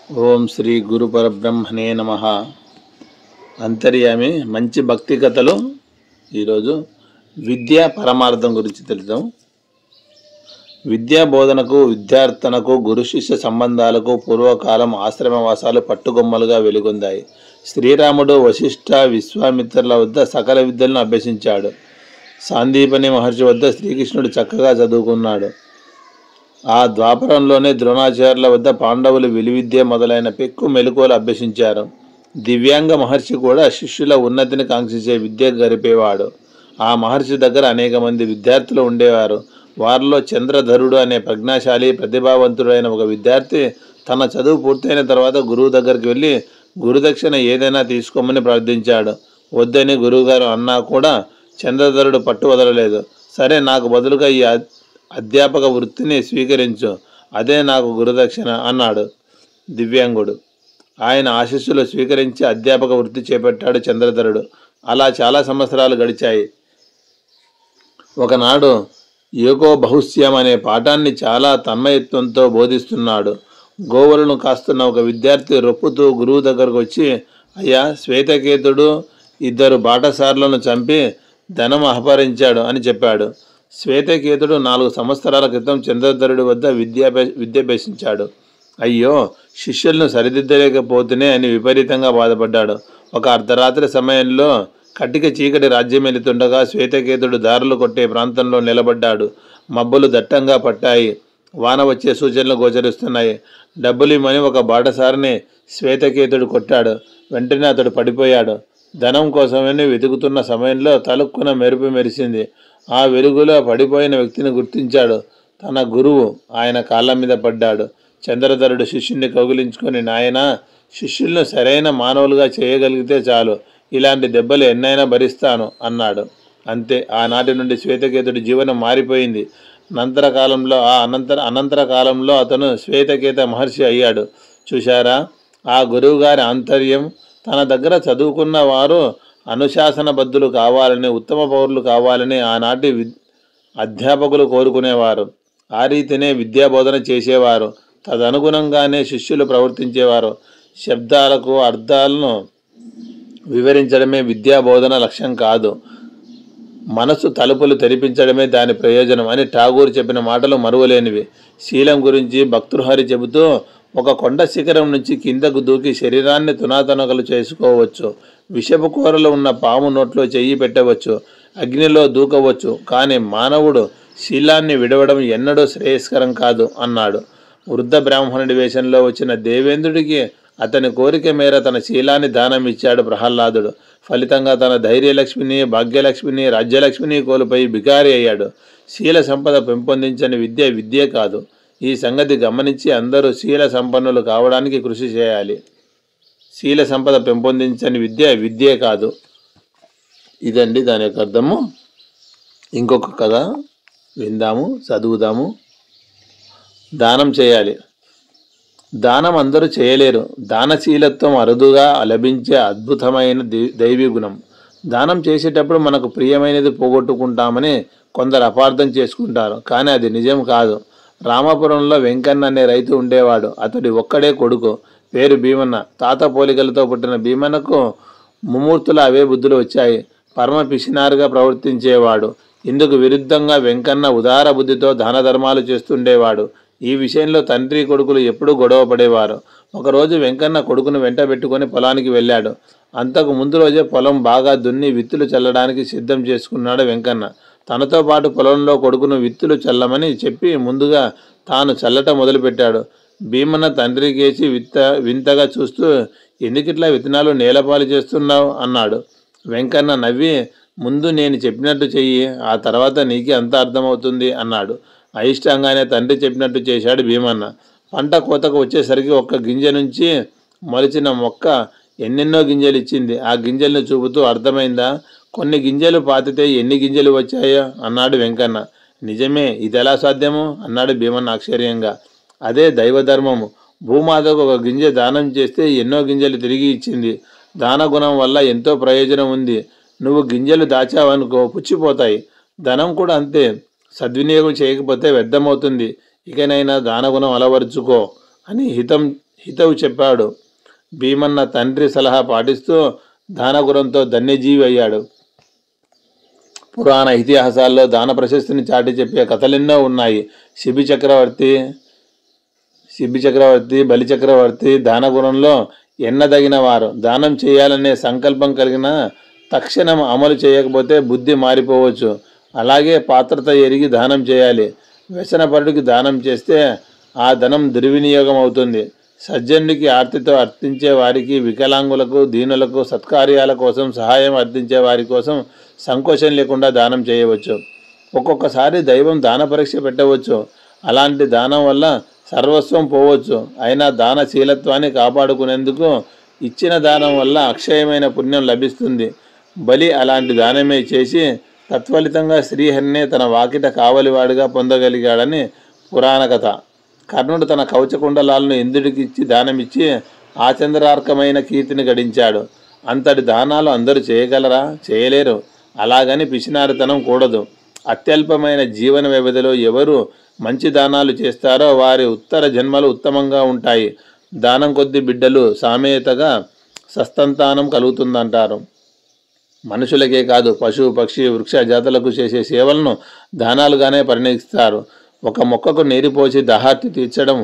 ఓం శ్రీ గురు పరబ్రహ్మణే నమః. అంతర్యామి మంచి భక్తి కథలు. ఈరోజు విద్యా పరమార్థం గురించి తెలుద్దాం. విద్యా బోధనకు, విద్యార్థనకు, గురు శిష్య సంబంధాలకు పూర్వకాలం ఆశ్రమవాసాలు పట్టుగొమ్మలుగా వెలుగొందాయి. శ్రీరాముడు వశిష్ఠ విశ్వామిత్రుల వద్ద సకల విద్యలను అభ్యసించాడు. సాందీపని మహర్షి వద్ద శ్రీకృష్ణుడు చక్కగా చదువుకున్నాడు. ఆ ద్వాపరంలోనే ద్రోణాచార్యుల వద్ద పాండవులు విలువిద్య మొదలైన పెక్కు మెలకువలు అభ్యసించారు. దివ్యాంగ మహర్షి కూడా శిష్యుల ఉన్నతిని కాంక్షించే విద్య గరిపేవాడు. ఆ మహర్షి దగ్గర అనేక మంది విద్యార్థులు ఉండేవారు. వారిలో చంద్రధరుడు అనే ప్రజ్ఞాశాలి, ప్రతిభావంతుడైన ఒక విద్యార్థి తన చదువు పూర్తయిన తర్వాత గురువు దగ్గరికి వెళ్ళి గురుదక్షిణ ఏదైనా తీసుకోమని ప్రార్థించాడు. వద్దని గురువుగారు అన్నా కూడా చంద్రధరుడు పట్టు వదలలేదు. సరే, నాకు బదులుగా ఈ అధ్యాపక వృత్తిని స్వీకరించు, అదే నాకు గురుదక్షిణ అన్నాడు దివ్యాంగుడు. ఆయన ఆశీస్సులు స్వీకరించి అధ్యాపక వృత్తి చేపట్టాడు చంద్రధరుడు. అలా చాలా సంవత్సరాలు గడిచాయి. ఒకనాడు యోగో బహుశ్యం అనే పాఠాన్ని చాలా తన్మయత్వంతో బోధిస్తున్నాడు. గోవులను కాస్తున్న ఒక విద్యార్థి రొప్పుతూ గురువు దగ్గరకు వచ్చి, అయ్యా, శ్వేతకేతుడు 2 బాటసారులను చంపి ధనం అపహరించాడు అని చెప్పాడు. శ్వేతకేతుడు 4 సంవత్సరాల క్రితం చంద్రధరుడి వద్ద విద్యాభ్యసించాడు. అయ్యో, శిష్యులను సరిదిద్దలేకపోతేనే అని విపరీతంగా బాధపడ్డాడు. ఒక అర్ధరాత్రి సమయంలో కటిక చీకటి రాజ్యం వెళుతుండగా శ్వేతకేతుడు దారులు కొట్టే ప్రాంతంలో నిలబడ్డాడు. మబ్బులు దట్టంగా పట్టాయి. వాన వచ్చే సూచనలు గోచరిస్తున్నాయి. డబ్బులు ఇమ్మని ఒక బాటసారిని శ్వేతకేతుడు కొట్టాడు. వెంటనే అతడు పడిపోయాడు. ధనం కోసమని వెతుకుతున్న సమయంలో తలుక్కున మెరుపు మెరిసింది. ఆ వెలుగులో పడిపోయిన వ్యక్తిని గుర్తించాడు. తన గురువు. ఆయన కాళ్ళ మీద పడ్డాడు. చంద్రధరుడు శిష్యుణ్ణి కౌగిలించుకొని, నాయనా, శిష్యులను సరైన మానవులుగా చేయగలిగితే చాలు, ఇలాంటి దెబ్బలు ఎన్నైనా భరిస్తాను అన్నాడు. అంతే, ఆనాటి నుండి శ్వేతకేతుడి జీవనం మారిపోయింది. అనంతర కాలంలో అతను శ్వేతకేత మహర్షి అయ్యాడు. చూశారా, ఆ గురువుగారి ఆంతర్యం. తన దగ్గర చదువుకున్న వారు అనుశాసనబద్ధులు కావాలని, ఉత్తమ పౌరులు కావాలని ఆనాటి అధ్యాపకులు కోరుకునేవారు. ఆ రీతినే విద్యాబోధన చేసేవారు. తదనుగుణంగానే శిష్యులు ప్రవర్తించేవారు. శబ్దాలకు అర్థాలను వివరించడమే విద్యాబోధన లక్ష్యం కాదు, మనసు తలుపులు తెరిపించడమే దాని ప్రయోజనం అని ఠాగూర్ చెప్పిన మాటలు మరువలేనివి. శీలం గురించి భక్తృహరి చెబుతూ, ఒక కొండ శిఖరం నుంచి కిందకు దూకి శరీరాన్ని తునాతునకలు చేసుకోవచ్చు. విషపు కూరలు ఉన్న పాము నోట్లో చెయ్యి పెట్టవచ్చు. అగ్నిలో దూకవచ్చు. కానీ మానవుడు శీలాన్ని విడవడం ఎన్నడూ శ్రేయస్కరం కాదు అన్నాడు. వృద్ధ బ్రాహ్మణుడి వేషంలో వచ్చిన దేవేంద్రుడికి అతని కోరిక మేర తన శీలాన్ని దానం ఇచ్చాడు ప్రహ్లాదుడు. ఫలితంగా తన ధైర్యలక్ష్మిని, భాగ్యలక్ష్మిని, రాజ్యలక్ష్మిని కోల్పోయి బికారి అయ్యాడు. శీల సంపద పెంపొందించని విద్యే కాదు. ఈ సంగతి గమనించి అందరూ శీల సంపన్నులు కావడానికి కృషి చేయాలి. శీల సంపద పెంపొందించని విద్యే కాదు. ఇదండి దాని యొక్క అర్థము. ఇంకొక కథ విందాము, చదువుదాము. దానం చేయాలి. దానం అందరూ చేయలేరు. దానశీలత్వం అరుదుగా లభించే అద్భుతమైన దైవీ గుణం. దానం చేసేటప్పుడు మనకు ప్రియమైనది పోగొట్టుకుంటామని కొందరు అపార్థం చేసుకుంటారు. కానీ అది నిజం కాదు. రామాపురంలో వెంకన్న అనే రైతు ఉండేవాడు. అతడి ఒక్కడే కొడుకు. పేరు భీమన్న. తాత పోలికలతో పుట్టిన భీమన్నకు ముమ్మూర్తుల అవే బుద్ధులు వచ్చాయి. పరమ పిసినారుగా ప్రవర్తించేవాడు. ఇందుకు విరుద్ధంగా వెంకన్న ఉదార బుద్ధితో దాన ధర్మాలు చేస్తుండేవాడు. ఈ విషయంలో తండ్రి కొడుకులు ఎప్పుడూ గొడవ పడేవారు. ఒకరోజు వెంకన్న కొడుకును వెంట పెట్టుకొని పొలానికి వెళ్ళాడు. అంతకు ముందు రోజే పొలం బాగా దున్ని విత్తులు చల్లడానికి సిద్ధం చేసుకున్నాడు వెంకన్న. తనతో పాటు పొలంలో కొడుకును విత్తులు చల్లమని చెప్పి ముందుగా తాను చల్లటం మొదలుపెట్టాడు. భీమన్న తండ్రి కేసి వింతగా చూస్తూ, ఎందుకిట్లా విత్తనాలు నేలపాలు చేస్తున్నావు అన్నాడు. వెంకన్న నవ్వి, ముందు నేను చెప్పినట్టు చెయ్యి, ఆ తర్వాత నీకే అంత అర్థమవుతుంది అన్నాడు. అయిష్టంగానే తండ్రి చెప్పినట్టు చేశాడు భీమన్న. పంట కోతకు వచ్చేసరికి ఒక్క గింజ నుంచి మొలిచిన మొక్క ఎన్నెన్నో గింజలు ఇచ్చింది. ఆ గింజలను చూపుతూ, అర్థమైందా, కొన్ని గింజలు పాతితే ఎన్ని గింజలు వచ్చాయో అన్నాడు వెంకన్న. నిజమే, ఇది ఎలా సాధ్యము అన్నాడు భీమన్న ఆశ్చర్యంగా. అదే దైవధర్మము. భూమాతకు ఒక గింజ దానం చేస్తే ఎన్నో గింజలు తిరిగి ఇచ్చింది. దాన గుణం వల్ల ఎంతో ప్రయోజనం ఉంది. నువ్వు గింజలు దాచావనుకో, పుచ్చిపోతాయి. ధనం కూడా అంతే. సద్వినియోగం చేయకపోతే వ్యర్థమవుతుంది. ఇకనైనా దానగుణం అలవరుచుకో అని హితవు చెప్పాడు. భీమన్న తండ్రి సలహా పాటిస్తూ దానగుణంతో ధన్యజీవి అయ్యాడు. పురాణ ఇతిహాసాల్లో దాన ప్రశస్తిని చాటి చెప్పే కథలెన్నో ఉన్నాయి. శిబి చక్రవర్తి బలిచక్రవర్తి దానగుణంలో ఎన్నదగిన వారు. దానం చేయాలనే సంకల్పం కలిగిన తక్షణం అమలు చేయకపోతే బుద్ధి మారిపోవచ్చు. అలాగే పాత్రత ఎరిగి దానం చేయాలి. వ్యసనపరుడికి దానం చేస్తే ఆ ధనం దుర్వినియోగం అవుతుంది. సజ్జనుడికి ఆర్తితో అర్థించే వారికి, వికలాంగులకు, దీనులకు, సత్కార్యాల కోసం సహాయం అర్థించే వారి కోసం సంకోచం లేకుండా దానం చేయవచ్చు. ఒక్కొక్కసారి దైవం దాన పరీక్ష పెట్టవచ్చు. అలాంటి దానం వల్ల సర్వస్వం పోవచ్చు. అయినా దానశీలత్వాన్ని కాపాడుకునేందుకు ఇచ్చిన దానం వల్ల అక్షయమైన పుణ్యం లభిస్తుంది. బలి అలాంటి దానమే చేసి తత్ఫలితంగా శ్రీహరినే తన వాకిట కావలివాడిగా పొందగలిగాడని పురాణ కథ. కర్ణుడు తన కవచకుండలాలను ఇంద్రుడికి ఇచ్చి దానమిచ్చి ఆచంద్రార్కమైన కీర్తిని గడించాడు. అంతటి దానాలు అందరూ చేయగలరా? చేయలేరు. అలాగని పిసినారితనం కూడదు. అత్యల్పమైన జీవన వ్యవధిలో ఎవరు మంచి దానాలు చేస్తారో వారి ఉత్తర జన్మలు ఉత్తమంగా ఉంటాయి. దానం కొద్ది బిడ్డలు సామేతగా సస్తంతానం కలుగుతుందంటారు. మనుషులకే కాదు, పశు, పక్షి, వృక్ష జాతులకు చేసే సేవలను దానాలుగానే పరిగణిస్తారు. ఒక మొక్కకు నీరు పోసి దాహార్తి తీర్చడం,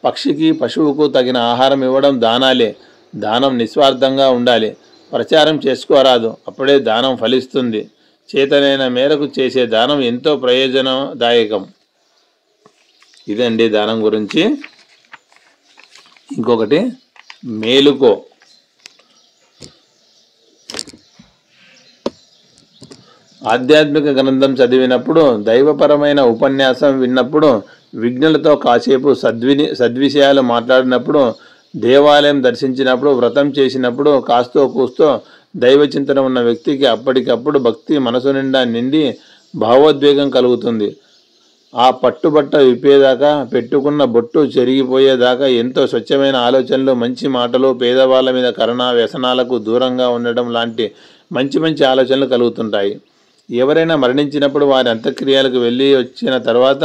పక్షికి, పశువుకు తగిన ఆహారం ఇవ్వడం దానాలే. దానం నిస్వార్థంగా ఉండాలి. ప్రచారం చేసుకోరాదు. అప్పుడే దానం ఫలిస్తుంది. చేతనైన మేరకు చేసే దానం ఎంతో ప్రయోజనదాయకం. ఇదండి దానం గురించి. ఇంకొకటి మేలుకో. ఆధ్యాత్మిక గ్రంథం చదివినప్పుడు, దైవపరమైన ఉపన్యాసం విన్నప్పుడు, విఘ్నులతో కాసేపు సద్విషయాలు మాట్లాడినప్పుడు, దేవాలయం దర్శించినప్పుడు, వ్రతం చేసినప్పుడు కాస్తో కూస్తో దైవచింతన ఉన్న వ్యక్తికి అప్పటికప్పుడు భక్తి మనసు నిండా నిండి భావోద్వేగం కలుగుతుంది. ఆ పట్టుబట్ట విప్పేదాకా, పెట్టుకున్న బొట్టు చెరిగిపోయేదాకా ఎంతో స్వచ్ఛమైన ఆలోచనలు, మంచి మాటలు, పేదవాళ్ళ మీద కరుణ, వ్యసనాలకు దూరంగా ఉండడం లాంటి మంచి మంచి ఆలోచనలు కలుగుతుంటాయి. ఎవరైనా మరణించినప్పుడు వారి అంత్యక్రియలకు వెళ్ళి వచ్చిన తర్వాత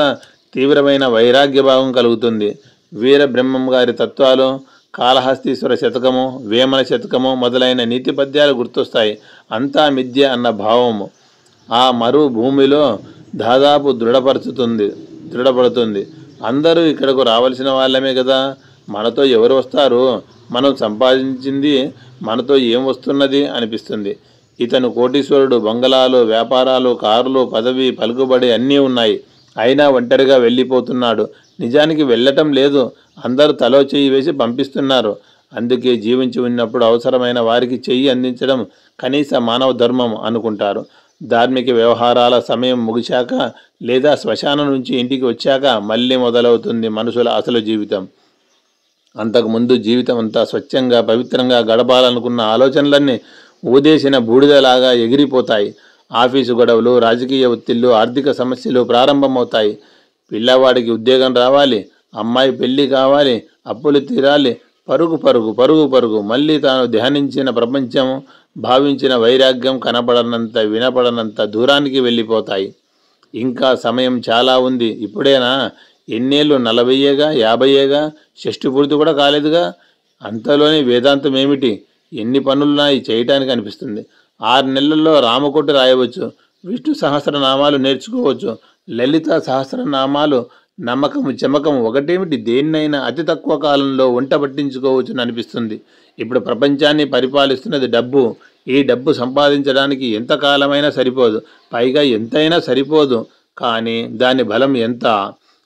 తీవ్రమైన వైరాగ్య భావం కలుగుతుంది. వీర బ్రహ్మం గారి తత్వాలు, కాళహస్తీశ్వర శతకము, వేమన శతకము మొదలైన నీతి పద్యాలు గుర్తొస్తాయి. అంతా మిథ్య అన్న భావము ఆ మరు భూమిలో దాదాపు దృఢపడుతుంది. అందరూ ఇక్కడకు రావాల్సిన వాళ్ళమే కదా, మనతో ఎవరు వస్తారు? మనం సంపాదించింది మనతో ఏం వస్తున్నది అనిపిస్తుంది. ఇతను కోటీశ్వరుడు, బంగళాలు, వ్యాపారాలు, కార్లు, పదవి, పలుకుబడి అన్నీ ఉన్నాయి. అయినా ఒంటరిగా వెళ్ళిపోతున్నాడు. నిజానికి వెళ్ళటం లేదు. అందరూ తలో చెయ్యి వేసి పంపిస్తున్నారు. అందుకే జీవించి ఉన్నప్పుడు అవసరమైన వారికి చెయ్యి అందించడం కనీస మానవ ధర్మం అనుకుంటారు. ధార్మిక వ్యవహారాల సమయం ముగిశాక లేదా శ్మశానం నుంచి ఇంటికి వచ్చాక మళ్ళీ మొదలవుతుంది మనుషుల అసలు జీవితం. అంతకుముందు జీవితం అంతా స్వచ్ఛంగా, పవిత్రంగా గడపాలనుకున్న ఆలోచనలన్నీ ఊదేసిన బూడిదలాగా ఎగిరిపోతాయి. ఆఫీసు గొడవలు, రాజకీయ ఒత్తిళ్లు, ఆర్థిక సమస్యలు ప్రారంభమవుతాయి. పిల్లవాడికి ఉద్యోగం రావాలి, అమ్మాయి పెళ్లి కావాలి, అప్పులు తీరాలి. పరుగు పరుగు పరుగు పరుగు. మళ్ళీ తాను ధ్యానించిన ప్రపంచం, భావించిన వైరాగ్యం కనపడనంత, వినపడనంత దూరానికి వెళ్ళిపోతాయి. ఇంకా సమయం చాలా ఉంది. ఇప్పుడేనా? ఎన్నేళ్ళు? 40 50 షష్టి పూర్తి కూడా కాలేదుగా. అంతలోనే వేదాంతం ఏమిటి? ఎన్ని పనులున్నాయి చేయటానికి అనిపిస్తుంది. 6 నెలల్లో రామకోటి రాయవచ్చు, విష్ణు సహస్రనామాలు నేర్చుకోవచ్చు, లలిత సహస్రనామాలు నమ్మకం చెమకం ఒకటేమిటి, దేన్నైనా అతి తక్కువ కాలంలో వంట పట్టించుకోవచ్చని అనిపిస్తుంది. ఇప్పుడు ప్రపంచాన్ని పరిపాలిస్తున్నది డబ్బు. ఈ డబ్బు సంపాదించడానికి ఎంతకాలమైనా సరిపోదు, పైగా ఎంతైనా సరిపోదు. కానీ దాని బలం ఎంత?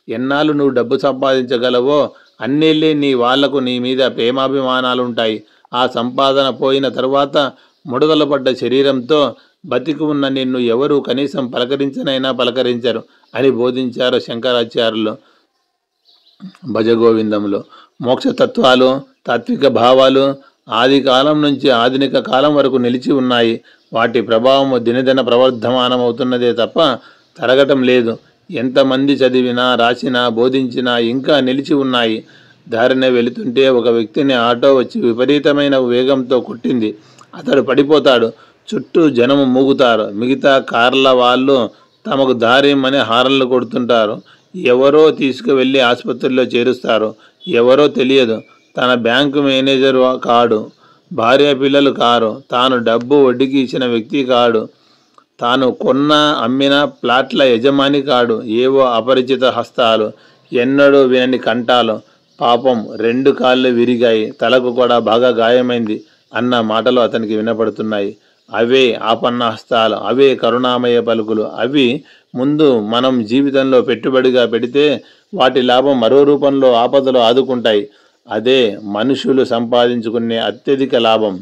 ఎన్నాళ్ళు నువ్వు డబ్బు సంపాదించగలవో అన్నేళ్ళే నీ వాళ్లకు నీ మీద ప్రేమాభిమానాలు ఉంటాయి. ఆ సంపాదన పోయిన తర్వాత ముడతలు పడ్డ శరీరంతో బతికి ఉన్న నిన్ను ఎవరు కనీసం పలకరించనైనా పలకరించరు అని బోధించారు శంకరాచార్యులు భజగోవిందంలో. మోక్షతత్వాలు, తాత్విక భావాలు ఆది కాలం నుంచి ఆధునిక కాలం వరకు నిలిచి ఉన్నాయి. వాటి ప్రభావం దినదిన ప్రవర్ధమానమవుతున్నదే తప్ప తరగటం లేదు. ఎంతమంది చదివినా, రాసినా, బోధించినా ఇంకా నిలిచి ఉన్నాయి. దారిన వెళుతుంటే ఒక వ్యక్తిని ఆటో వచ్చి విపరీతమైన వేగంతో కొట్టింది. అతడు పడిపోతాడు. చుట్టూ జనము మూగుతారు. మిగతా కార్ల వాళ్ళు తమకు దారిమని హారన్లు కొడుతుంటారు. ఎవరో తీసుకువెళ్ళి ఆసుపత్రిలో చేరుస్తారు. ఎవరో తెలియదు. తన బ్యాంకు మేనేజర్ కాడు, భార్య పిల్లలు కారు, తాను డబ్బు వడ్డీకి ఇచ్చిన వ్యక్తి కాడు, తాను కొన్న అమ్మిన ప్లాట్ల యజమాని కాడు. ఏవో అపరిచిత హస్తాలు, ఎన్నడూ వినని కంఠాలు. పాపం 2 కాళ్ళు విరిగాయి, తలకు కూడా బాగా గాయమైంది అన్న మాటలు అతనికి వినపడుతున్నాయి. అవే ఆపన్న హస్తాలు, అవే కరుణామయ పలుకులు. అవి ముందు మనం జీవితంలో పెట్టుబడిగా పెడితే వాటి లాభం మరో రూపంలో ఆపదలు ఆదుకుంటాయి. అదే మనుషులు సంపాదించుకునే అత్యధిక లాభం.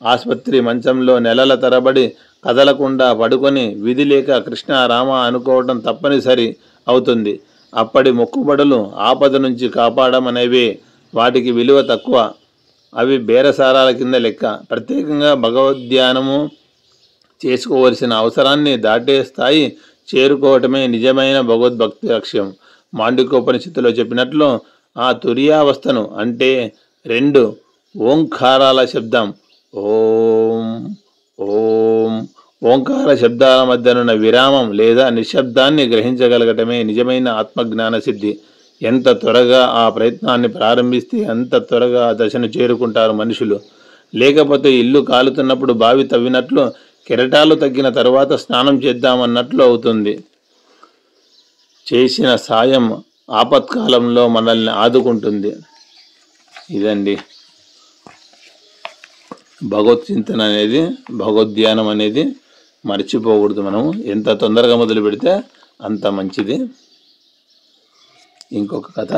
ఆసుపత్రి మంచంలో నెలల తరబడి కదలకుండా పడుకొని విధి లేక కృష్ణ రామ అనుకోవటం తప్పనిసరి అవుతుంది. అప్పటి మొక్కుబడులు ఆపద నుంచి కాపాడమనేవే. వాటికి విలువ తక్కువ, అవి బేరసారాల కింద లెక్క. ప్రత్యేకంగా భగవద్ధ్యానము చేసుకోవలసిన అవసరాన్ని దాటే స్థాయి చేరుకోవటమే నిజమైన భగవద్భక్తి లక్ష్యం. మాండూక్యోపనిషత్తులో చెప్పినట్లు ఆ తుర్యావస్థను, అంటే 2 ఓంకారాల శబ్దం ఓం ఓం ఓంకార శబ్దాల మధ్యనున్న విరామం లేదా నిశ్శబ్దాన్ని గ్రహించగలగటమే నిజమైన ఆత్మజ్ఞాన సిద్ధి. ఎంత త్వరగా ఆ ప్రయత్నాన్ని ప్రారంభిస్తే అంత త్వరగా ఆ దశను చేరుకుంటారు మనుషులు. లేకపోతే ఇల్లు కాలుతున్నప్పుడు బావి తవ్వినట్లు, కెరటాలు తగ్గిన తరువాత స్నానం చేద్దామన్నట్లు అవుతుంది. చేసిన సాయం ఆపత్కాలంలో మనల్ని ఆదుకుంటుంది. ఇదండి భగవత్ చింతన అనేది, భగవద్ధ్యానం అనేది మర్చిపోకూడదు. మనం ఎంత తొందరగా మొదలు పెడితే అంత మంచిది. ఇంకొక కథ.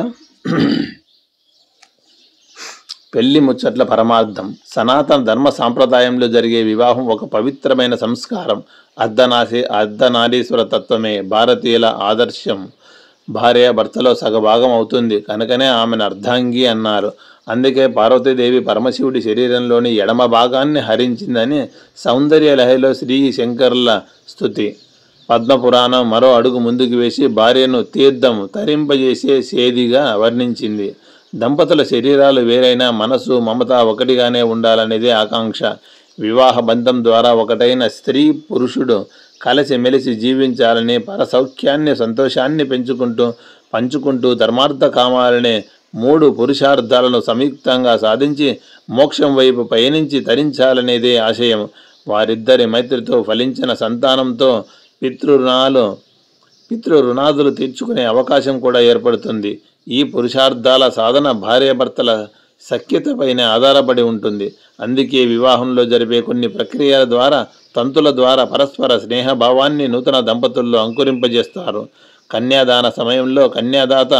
పెళ్లి ముచ్చట్ల పరమార్థం. సనాతన ధర్మ సాంప్రదాయంలో జరిగే వివాహం ఒక పవిత్రమైన సంస్కారం. అర్ధనారీశ్వర తత్వమే భారతీయుల ఆదర్శం. భార్య భర్తలో సగభాగం అవుతుంది కనుకనే ఆమెను అర్ధాంగి అన్నారు. అందుకే పార్వతీదేవి పరమశివుడి శరీరంలోని ఎడమ భాగాన్ని హరించిందని సౌందర్య లహరిలో శ్రీ శంకరుల స్తుతి. పద్మపురాణం మరో అడుగు ముందుకు వేసి భార్యను తీర్థం తరింపజేసే సేదిగా వర్ణించింది. దంపతుల శరీరాలు వేరైనా మనసు మమత ఒకటిగానే ఉండాలనేదే ఆకాంక్ష. వివాహ బంధం ద్వారా ఒకటైన స్త్రీ పురుషుడు కలిసిమెలిసి జీవించాలని, పరసౌఖ్యాన్ని సంతోషాన్ని పంచుకుంటూ ధర్మార్థ కామాలనే 3 పురుషార్థాలను సంయుక్తంగా సాధించి మోక్షం వైపు పయనించి తరించాలనేదే ఆశయం. వారిద్దరి మైత్రితో ఫలించిన సంతానంతో పితృరుణాదులు తీర్చుకునే అవకాశం కూడా ఏర్పడుతుంది. ఈ పురుషార్థాల సాధన భార్యాభర్తల సఖ్యతపైన ఆధారపడి ఉంటుంది. అందుకే వివాహంలో జరిపే కొన్ని ప్రక్రియల ద్వారా, తంతుల ద్వారా పరస్పర స్నేహభావాన్ని నూతన దంపతుల్లో అంకురింపజేస్తారు. కన్యాదాన సమయంలో కన్యాదాత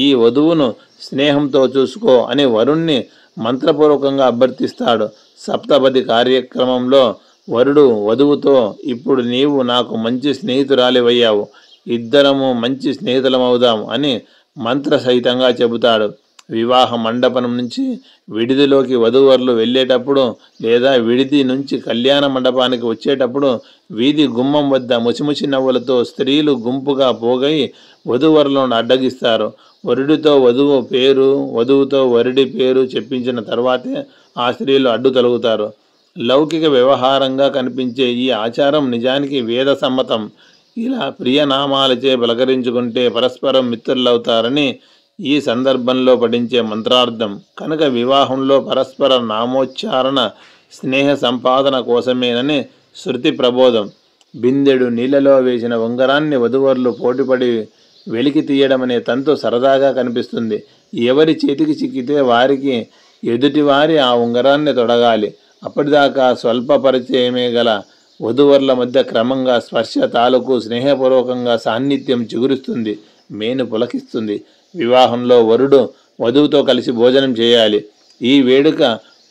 ఈ వధువును స్నేహంతో చూసుకో అని వరుణ్ణి మంత్రపూర్వకంగా అభ్యర్థిస్తాడు. సప్తపది కార్యక్రమంలో వరుడు వధువుతో, ఇప్పుడు నీవు నాకు మంచి స్నేహితురాలివయ్యావు, ఇద్దరము మంచి స్నేహితులమవుదాం అని మంత్రసహితంగా చెబుతాడు. వివాహ మండపం నుంచి విడిదిలోకి వధూవరులు వెళ్ళేటప్పుడు లేదా విడిది నుంచి కళ్యాణ మండపానికి వచ్చేటప్పుడు వీధి గుమ్మం వద్ద ముసిముసి నవ్వులతో స్త్రీలు గుంపుగా పోగై వధూవరులను అడ్డగిస్తారు. వరుడితో వధువు పేరు, వధువుతో వరుడి పేరు చెప్పించిన తర్వాతే ఆ స్త్రీలు అడ్డు తొలగుతారు. లౌకిక వ్యవహారంగా కనిపించే ఈ ఆచారం నిజానికి వేద సమ్మతం. ఇలా ప్రియనామాలచే పలకరించుకుంటే పరస్పరం మిత్రులవుతారని ఈ సందర్భంలో పఠించే మంత్రార్థం. కనుక వివాహంలో పరస్పర నామోచ్చారణ స్నేహ సంపాదన కోసమేనని శృతి ప్రబోధం. బిందెడు నీళ్లలో వేసిన ఉంగరాన్ని వధువరులు పోటీపడి వెలికి తీయడం అనే తంతు సరదాగా కనిపిస్తుంది. ఎవరి చేతికి చిక్కితే వారికి ఎదుటివారి ఆ ఉంగరాన్ని తొడగాలి. అప్పటిదాకా స్వల్ప పరిచయమే గల వధువరుల మధ్య క్రమంగా స్పర్శ తాలూకు స్నేహపూర్వకంగా సాన్నిధ్యం చిగురుస్తుంది, మేను పులకిస్తుంది. వివాహంలో వరుడు వధువుతో కలిసి భోజనం చేయాలి. ఈ వేడుక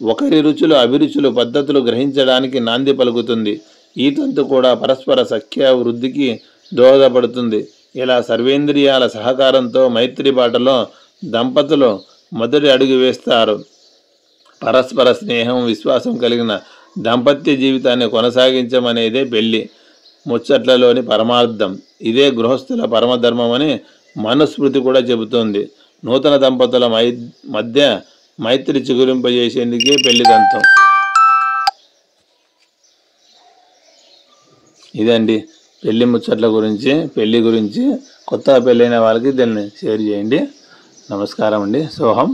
ఒకరి రుచులు, అభిరుచులు, పద్ధతులు గ్రహించడానికి నాంది పలుకుతుంది. ఈ తంతు కూడా పరస్పర సఖ్య వృద్ధికి దోహదపడుతుంది. ఇలా సర్వేంద్రియాల సహకారంతో మైత్రి బాటలో దంపతులు మొదటి అడుగు వేస్తారు. పరస్పర స్నేహం, విశ్వాసం కలిగిన దాంపత్య జీవితాన్ని కొనసాగించమనేదే పెళ్లి ముచ్చట్లలోని పరమార్థం. ఇదే గృహస్థుల పరమధర్మం అని మనుస్మృతి కూడా చెబుతోంది. నూతన దంపతుల మధ్య మైత్రి చిగురింపజేసేందుకే పెళ్లి తంతం. ఇదండి పెళ్లి ముచ్చట్ల గురించి, పెళ్లి గురించి. కొత్తగా పెళ్ళైన వాళ్ళకి దీన్ని షేర్ చేయండి. నమస్కారం అండి. సోహం.